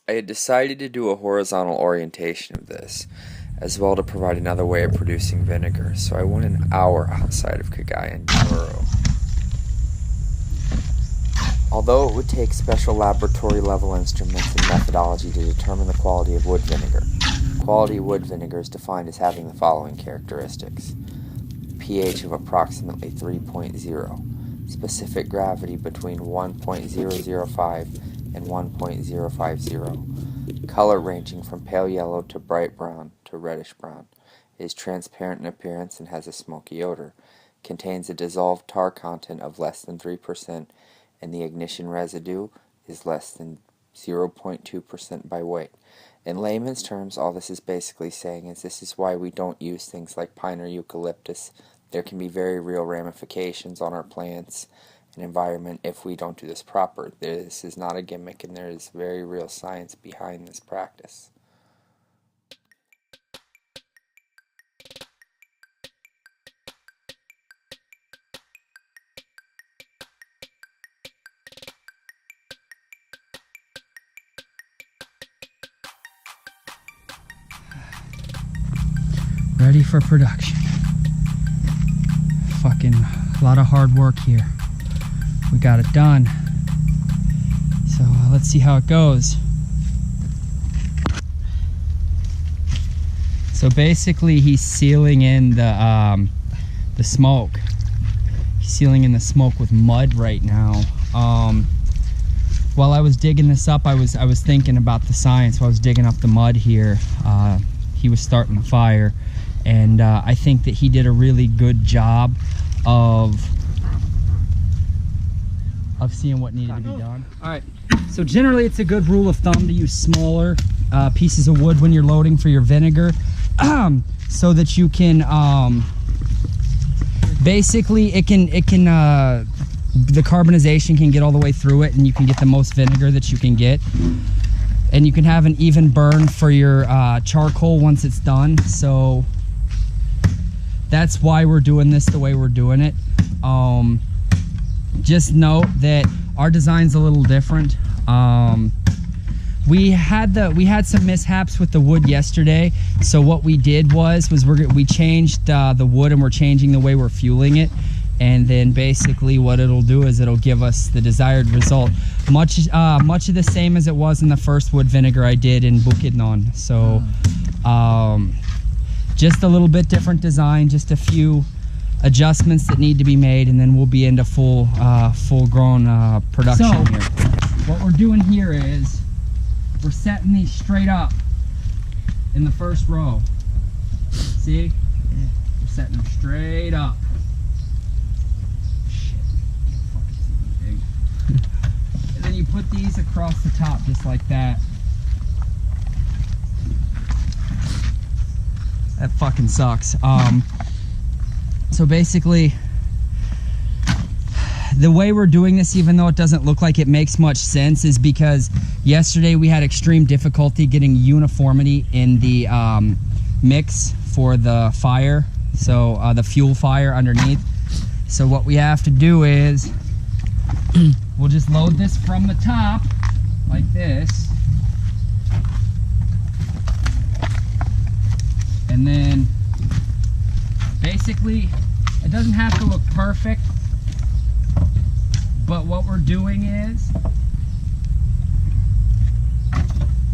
I had decided to do a horizontal orientation of this, as well to provide another way of producing vinegar, so I went an hour outside of Cagayan de Oro. Although it would take special laboratory level instruments and methodology to determine the quality of wood vinegar, quality wood vinegar is defined as having the following characteristics: pH of approximately 3.0, specific gravity between 1.005 and 1.050, color ranging from pale yellow to bright brown to reddish brown, is transparent in appearance and has a smoky odor, contains a dissolved tar content of less than 3%, and the ignition residue is less than 0.2% by weight. In layman's terms, all this is basically saying is this is why we don't use things like pine or eucalyptus. There can be very real ramifications on our plants and environment if we don't do this proper. This is not a gimmick, and there is very real science behind this practice. Ready for production. Fucking a lot of hard work here. We got it done. So let's see how it goes. So basically he's sealing in the smoke. He's sealing in the smoke with mud right now. While I was digging this up, I was thinking about the science. While I was digging up the mud here, he was starting the fire. And I think that he did a really good job of seeing what needed to be done. All right, so generally it's a good rule of thumb to use smaller pieces of wood when you're loading for your vinegar, so that you can basically the carbonization can get all the way through it, and you can get the most vinegar that you can get, and you can have an even burn for your charcoal once it's done. So that's why we're doing this the way we're doing it. Just note that our design's a little different. We had some mishaps with the wood yesterday. So what we did was we changed the wood, and we're changing the way we're fueling it. And then basically what it'll do is it'll give us the desired result. Much of the same as it was in the first wood vinegar I did in Bukidnon. So just a little bit different design, just a few adjustments that need to be made, and then we'll be into full-grown production here. What we're doing here is we're setting these straight up in the first row. See? We're setting them straight up. Shit. Fucking big. And then you put these across the top just like that. That fucking sucks. So basically, the way we're doing this, even though it doesn't look like it makes much sense, is because yesterday we had extreme difficulty getting uniformity in the mix for the fire, so the fuel fire underneath. So what we have to do is we'll just load this from the top like this, and then basically it doesn't have to look perfect, but what we're doing is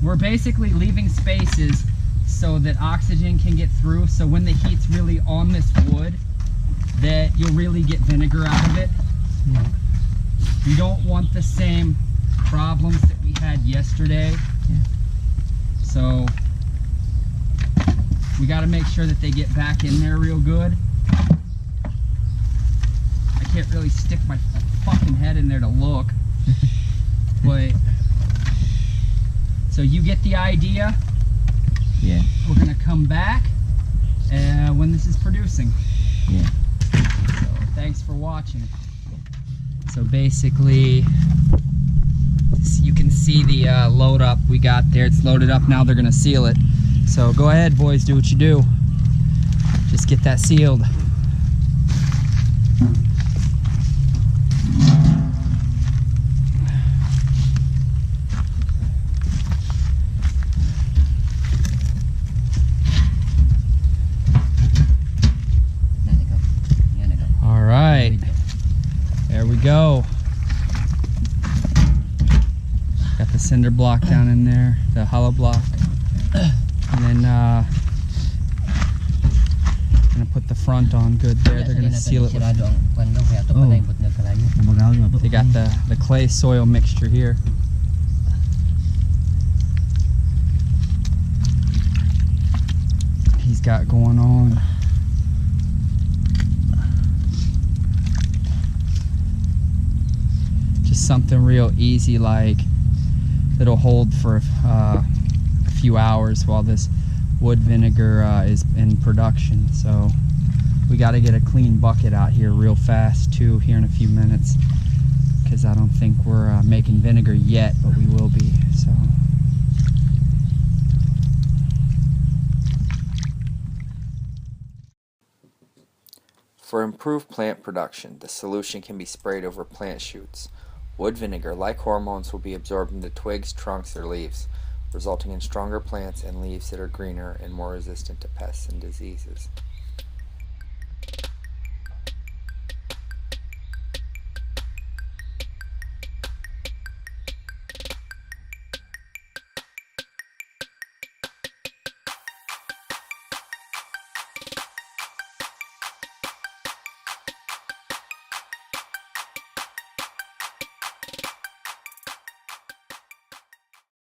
we're basically leaving spaces so that oxygen can get through, so when the heat's really on this wood, that you'll really get vinegar out of it. We don't want the same problems that we had yesterday. So we got to make sure that they get back in there real good. I can't really stick my fucking head in there to look. But so you get the idea. Yeah. We're gonna come back when this is producing. Yeah. So thanks for watching. So basically, you can see the load up we got there. It's loaded up now. They're gonna seal it. So go ahead, boys, do what you do. Just get that sealed. the cinder block down in there, the hollow block. And then gonna put the front on good there. They're gonna seal it with, they got the clay soil mixture here. He's got going on. Just something real easy, like it'll hold for a few hours while this wood vinegar is in production. So we got to get a clean bucket out here real fast too here in a few minutes, because I don't think we're making vinegar yet, but we will be. So for improved plant production, the solution can be sprayed over plant shoots. Wood vinegar, like hormones, will be absorbed into twigs, trunks, or leaves, resulting in stronger plants and leaves that are greener and more resistant to pests and diseases.